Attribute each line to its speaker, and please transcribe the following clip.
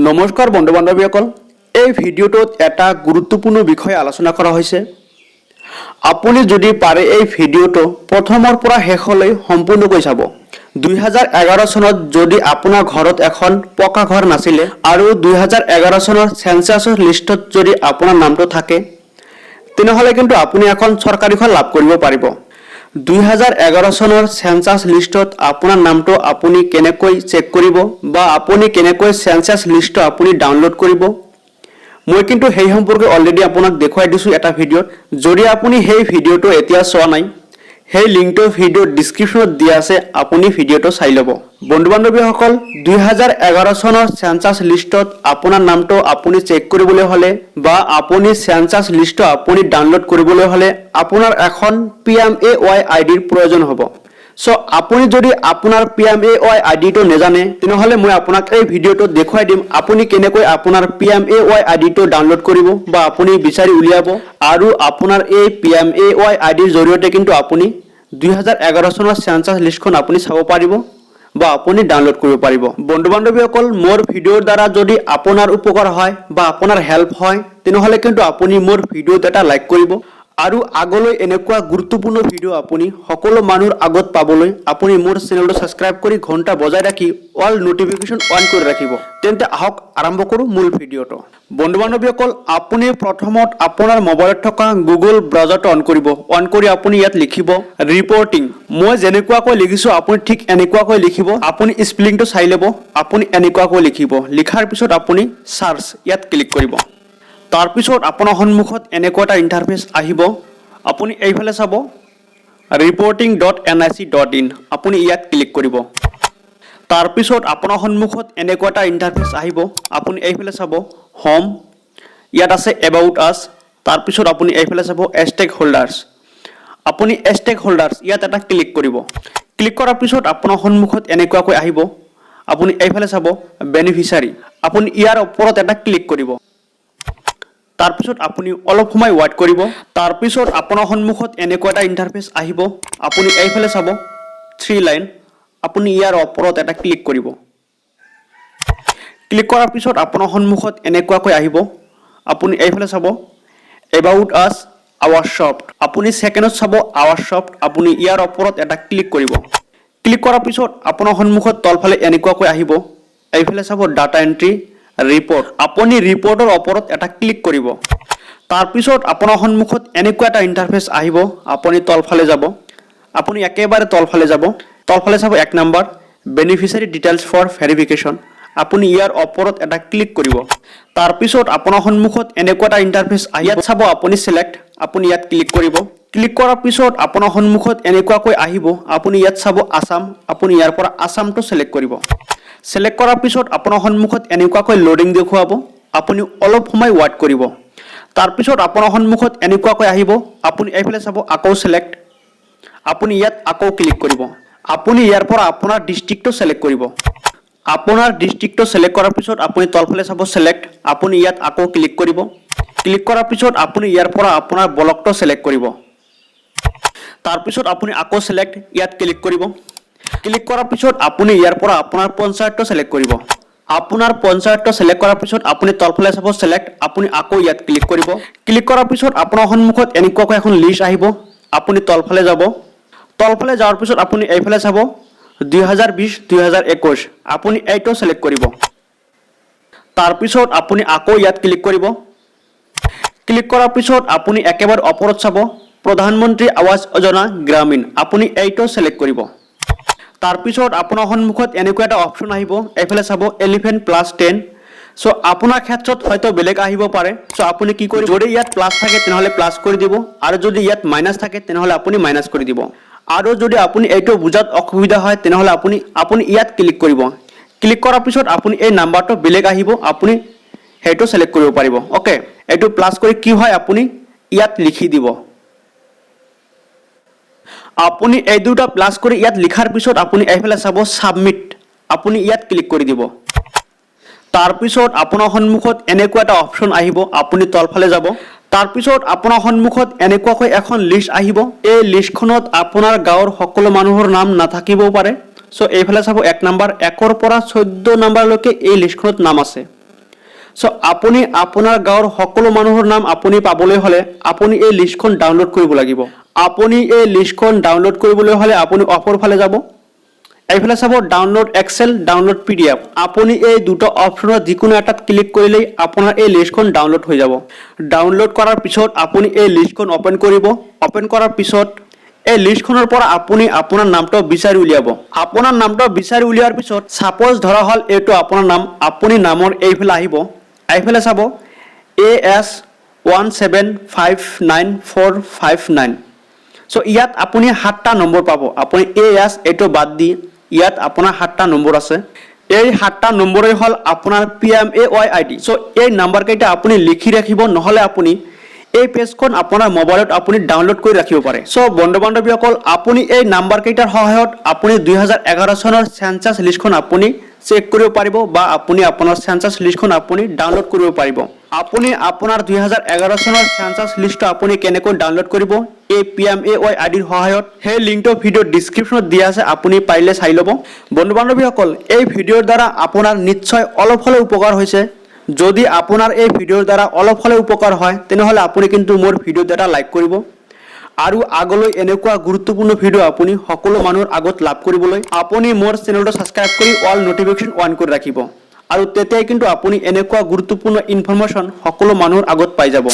Speaker 1: নমস্কাৰ বন্ধু বান্ধৱীসকল, এই ভিডিঅ'টোত এটা গুৰুত্বপূৰ্ণ বিষয় আলোচনা কৰা হৈছে। আপুনি যদি পাৰে এই ভিডিঅ'টো প্ৰথমৰ পৰা শেষলৈ সম্পূৰ্ণকৈ চাব। 2011 চনত যদি আপোনাৰ ঘৰত এখন পকা ঘৰ নাছিলে আৰু 2011 চনৰ সেন্সাছৰ লিষ্টত যদি আপোনাৰ নামটো থাকে, তেনেহ'লে কিন্তু আপুনি এখন চৰকাৰী ঘৰ লাভ কৰিব পাৰিব। 2011 চনৰ সেন্সাছ লিষ্টত আপোনাৰ নামটো আপুনি কেনেকৈ চেক কৰিব বা আপুনি কেনেকৈ সেন্সাছ লিষ্ট আপুনি ডাউনলোড কৰিব, মই কিন্তু সেই সম্পৰ্কে অলৰেডি আপোনাক দেখুৱাই দিছোঁ এটা ভিডিঅ'ত। যদি আপুনি সেই ভিডিঅ'টো এতিয়া চোৱা নাই, সেই লিংকটো ভিডিঅ'ৰ ডিছক্ৰিপশ্যনত দিয়া আছে, আপুনি ভিডিঅ'টো চাই ল'ব। বন্ধু বান্ধৱীসকল, 2011 চনৰ সেন্সাছ লিষ্টত আপোনাৰ নামটো আপুনি চেক কৰিবলৈ হ'লে বা আপুনি সেন্সাছ লিষ্ট আপুনি ডাউনলোড কৰিবলৈ হ'লে আপোনাৰ এখন PMAY আইডিৰ প্ৰয়োজন হ'ব। সো আপুনি যদি আপোনাৰ PMAY আইডিটো নাজানে, তেনেহ'লে মই আপোনাক এই ভিডিঅ'টোত দেখুৱাই দিম আপুনি কেনেকৈ আপোনাৰ PMAY আইডিটো ডাউনলোড কৰিব বা আপুনি বিচাৰি উলিয়াব আৰু আপোনাৰ এই PMAY আইডিৰ জৰিয়তে কিন্তু আপুনি 2011 চনৰ সেন্সাছ লিষ্টখন আপুনি চাব পাৰিব বা আপুনি ডাউনলোড কৰিব পাৰিব। বন্ধু বান্ধৱীসকল, মোৰ ভিডিঅ'ৰ দ্বাৰা যদি আপোনাৰ উপকাৰ হয় বা আপোনাৰ হেল্প হয়, তেনেহ'লে কিন্তু আপুনি মোৰ ভিডিঅ'ত এটা লাইক কৰিব আৰু আগলৈ এনেকুৱা গুৰুত্বপূৰ্ণ ভিডিঅ' আপুনি সকলো মানুহৰ আগত পাবলৈ আপুনি মোৰ চেনেলটো ছাবস্ক্ৰাইব কৰি ঘণ্টা বজাই ৰাখি অল নটিফিকেশ্যন অন কৰি ৰাখিব। তেন্তে আহক আৰম্ভ কৰোঁ মূল ভিডিঅ'টো। বন্ধু বান্ধৱীসকল, আপুনি প্ৰথমত আপোনাৰ মোবাইলত থকা গুগল ব্ৰাউজাৰটো অন কৰিব। অন কৰি আপুনি ইয়াত লিখিব ৰিপৰ্টিং। মই যেনেকুৱাকৈ লিখিছোঁ আপুনি ঠিক এনেকুৱাকৈ লিখিব। আপুনি স্পেলিংটো চাই ল'ব। আপুনি এনেকুৱাকৈ লিখিব। লিখাৰ পিছত আপুনি চাৰ্চ ইয়াত ক্লিক কৰিব। তাৰপিছত আপোনাৰ সন্মুখত এনেকুৱা এটা ইণ্টাৰফেচ আহিব। আপুনি এইফালে চাব reporting.nic.in, আপুনি ইয়াত ক্লিক কৰিব। তাৰপিছত আপোনাৰ সন্মুখত এনেকুৱা এটা ইণ্টাৰফেচ আহিব। আপুনি এইফালে চাব হোম, ইয়াত আছে এবাউট আছ। তাৰপিছত আপুনি এইফালে চাব ষ্টেক হোল্ডাৰ্ছ। আপুনি ষ্টেক হোল্ডাৰ্ছ ইয়াত এটা ক্লিক কৰিব। ক্লিক কৰাৰ পিছত আপোনাৰ সন্মুখত এনেকুৱাকৈ আহিব। আপুনি এইফালে চাব বেনিফিচিয়াৰী, আপুনি ইয়াৰ ওপৰত এটা ক্লিক কৰিব। তাৰপিছত আপুনি অলপ সময় ৱেইট কৰিব। তাৰপিছত আপোনাৰ সন্মুখত এনেকুৱা এটা ইণ্টাৰফেচ আহিব। আপুনি এইফালে চাব 3 লাইন, আপুনি ইয়াৰ ওপৰত এটা ক্লিক কৰিব। ক্লিক কৰাৰ পিছত আপোনাৰ সন্মুখত এনেকুৱাকৈ আহিব। আপুনি এইফালে চাব এবাউট আছ আৱাৰ শ্বপ, আপুনি ছেকেণ্ডত চাব আৱাৰ শ্বপ, আপুনি ইয়াৰ ওপৰত এটা ক্লিক কৰিব। ক্লিক কৰাৰ পিছত আপোনাৰ সন্মুখত তলফালে এনেকুৱাকৈ আহিব। এইফালে চাব ডাটা এণ্ট্ৰি ৰিপৰ্ট, আপুনি ৰিপৰ্টৰ ওপৰত এটা ক্লিক কৰিব। তাৰপিছত আপোনাৰ সন্মুখত এনেকুৱা এটা ইণ্টাৰফেচ আহিব। আপুনি তলফালে যাব, আপুনি একেবাৰে তলফালে যাব। তলফালে চাব 1 number beneficiary details for verification, আপুনি ইয়াৰ ওপৰত এটা ক্লিক কৰিব। তাৰপিছত আপোনাৰ সন্মুখত এনেকুৱা এটা ইণ্টাৰফেচ আহি ইয়াত চাব আপুনি চিলেক্ট, আপুনি ইয়াত ক্লিক কৰিব। ক্লিক কৰাৰ পিছত আপোনাৰ সন্মুখত এনেকুৱাকৈ আহিব। আপুনি ইয়াত চাব আছাম, আপুনি ইয়াৰ পৰা আছামটো চিলেক্ট কৰিব। চিলেক্ট কৰাৰ পিছত আপোনাৰ সন্মুখত এনেকুৱাকৈ লোডিং দেখুৱাব। আপুনি অলপ সময় ৱেইট কৰিব। তাৰপিছত আপোনাৰ সন্মুখত এনেকুৱাকৈ আহিব। আপুনি এইফালে চাব আকৌ চিলেক্ট, আপুনি ইয়াত আকৌ ক্লিক কৰিব। আপুনি ইয়াৰ পৰা আপোনাৰ ডিষ্ট্ৰিক্টটো চিলেক্ট কৰিব। আপোনাৰ ডিষ্ট্ৰিক্টটো চিলেক্ট কৰাৰ পিছত আপুনি তলফালে চাব চিলেক্ট, আপুনি ইয়াত আকৌ ক্লিক কৰিব। ক্লিক কৰাৰ পিছত আপুনি ইয়াৰ পৰা আপোনাৰ ব্লকটো চিলেক্ট কৰিব। তাৰপিছত আপুনি আকৌ চিলেক্ট, ইয়াত ক্লিক কৰিব। ক্লিক কৰাৰ পিছত আপুনি ইয়াৰ পৰা আপোনাৰ পঞ্চায়তটো চিলেক্ট কৰিব। আপোনাৰ পঞ্চায়তটো চিলেক্ট কৰাৰ পিছত আপুনি তলফালে চাব চিলেক্ট, আপুনি আকৌ ইয়াত ক্লিক কৰিব। ক্লিক কৰাৰ পিছত আপোনাৰ সন্মুখত এনেকুৱাকৈ এখন লিষ্ট আহিব। আপুনি তলফালে যাব। তলফালে যোৱাৰ পিছত আপুনি এইফালে চাব 2020-2021, আপুনি এইটো চিলেক্ট কৰিব। তাৰপিছত আপুনি আকৌ ইয়াত ক্লিক কৰিব। ক্লিক কৰাৰ পিছত আপুনি একেবাৰে ওপৰত চাব প্ৰধানমন্ত্ৰী আৱাস যোজনা গ্ৰামীণ, আপুনি এইটো চিলেক্ট কৰিব। তাৰপিছত আপোনাৰ সন্মুখত এনেকুৱা এটা অপশ্যন আহিব। এইফালে চাব 11+10। সো আপোনাৰ ক্ষেত্ৰত হয়তো বেলেগ আহিব পাৰে। সো আপুনি কি কৰিব, যদি ইয়াত প্লাছ থাকে তেনেহ'লে প্লাছ কৰি দিব আৰু যদি ইয়াত মাইনাছ থাকে তেনেহ'লে আপুনি মাইনাছ কৰি দিব। আৰু যদি আপুনি এইটো বুজাত অসুবিধা হয় তেনেহ'লে আপুনি ইয়াত ক্লিক কৰিব। ক্লিক কৰাৰ পিছত আপুনি এই নাম্বাৰটো বেলেগ আহিব, আপুনি সেইটো চিলেক্ট কৰিব পাৰিব। অ'কে, এইটো প্লাছ কৰি কি হয় আপুনি ইয়াত লিখি দিব। আপুনি এই দুটা প্লাছ কৰি ইয়াত লিখাৰ পিছত আপুনি এইফালে চাব ছাবমিট, আপুনি ইয়াত ক্লিক কৰি দিব। তাৰপিছত আপোনাৰ সন্মুখত এনেকুৱা এটা অপশ্যন আহিব। আপুনি তলফালে যাব। তাৰপিছত আপোনাৰ সন্মুখত এনেকুৱাকৈ এখন লিষ্ট আহিব। এই লিষ্টখনত আপোনাৰ গাঁৱৰ সকলো মানুহৰ নাম নাথাকিবও পাৰে। সো এইফালে চাব 1 নম্বৰ, 1ৰ পৰা 14 নম্বৰলৈকে এই লিষ্টখনত নাম আছে। সো আপুনি আপোনাৰ গাঁৱৰ সকলো মানুহৰ নাম আপুনি পাবলৈ হ'লে আপুনি এই লিষ্টখন ডাউনলোড কৰিব লাগিব। আপুনি এই লিষ্টখন ডাউনলোড কৰিবলৈ হ'লে আপুনি অফৰ ফালে যাব, এইফালে চাব ডাউনলোড এক্সেল, ডাউনলোড PDF। আপুনি এই দুটো অপশ্যনত যিকোনো এটাত ক্লিক কৰিলেই আপোনাৰ এই লিষ্টখন ডাউনলোড হৈ যাব। ডাউনলোড কৰাৰ পিছত আপুনি এই লিষ্টখন অপেন কৰিব। অপেন কৰাৰ পিছত এই লিষ্টখনৰ পৰা আপুনি আপোনাৰ নামটো বিচাৰি উলিয়াব। আপোনাৰ নামটো বিচাৰি উলিওৱাৰ পিছত সাপোজ ধৰা হ'ল এইটো আপোনাৰ নাম, আপুনি নামৰ এইফালে আহিব, এইফালে চাব AS1759459। সো ইয়াত আপুনি 7টা নম্বৰ পাব। আপুনি AS এইটো বাদ দি ইয়াত আপোনাৰ 7টা নম্বৰ আছে। এই 7টা নম্বৰেই হ'ল আপোনাৰ PMAY ID। সো এই নাম্বাৰকেইটা আপুনি লিখি ৰাখিব, নহ'লে আপুনি এই পেজখন আপোনাৰ মোবাইলত আপুনি ডাউনলোড কৰি ৰাখিব পাৰে। সো বন্ধু বান্ধৱীসকল, আপুনি এই নাম্বাৰকেইটাৰ সহায়ত আপুনি 2011 চনৰ সেন্সাস লিষ্টখন আপুনি চেক কৰিব পাৰিব বা আপুনি আপোনাৰ সেন্সাস লিষ্টখন আপুনি ডাউনলোড কৰিব পাৰিব। আপুনি আপোনাৰ 2011 চনৰ সেন্সাস লিষ্টটো আপুনি কেনেকৈ ডাউনলোড কৰিব এই PMAY IDৰ সহায়ত, সেই লিংকটো ভিডিঅ' ডেসক্ৰিপশ্যনত দিয়া আছে, আপুনি পাৰিলে চাই ল'ব। বন্ধু বান্ধৱীসকল, এই ভিডিঅ'ৰ দ্বাৰা আপোনাৰ নিশ্চয় অলপ হ'লেও উপকাৰ হৈছে। যদি আপোনাৰ এই ভিডিঅ'ৰ দ্বাৰা অলপ হ'লেও উপকাৰ হয় তেনেহ'লে আপুনি কিন্তু মোৰ ভিডিঅ'ত এটা লাইক কৰিব আৰু আগলৈ এনেকুৱা গুৰুত্বপূৰ্ণ ভিডিঅ' আপুনি সকলো মানুহৰ আগত লাভ কৰিবলৈ আপুনি মোৰ চেনেলটো সাবস্ক্ৰাইব কৰি অল নোটিফিকেশ্যন অন কৰি ৰাখিব, আৰু তেতিয়াই কিন্তু আপুনি এনেকুৱা গুৰুত্বপূৰ্ণ ইনফৰমেশ্যন সকলো মানুহৰ আগত পাই যাব।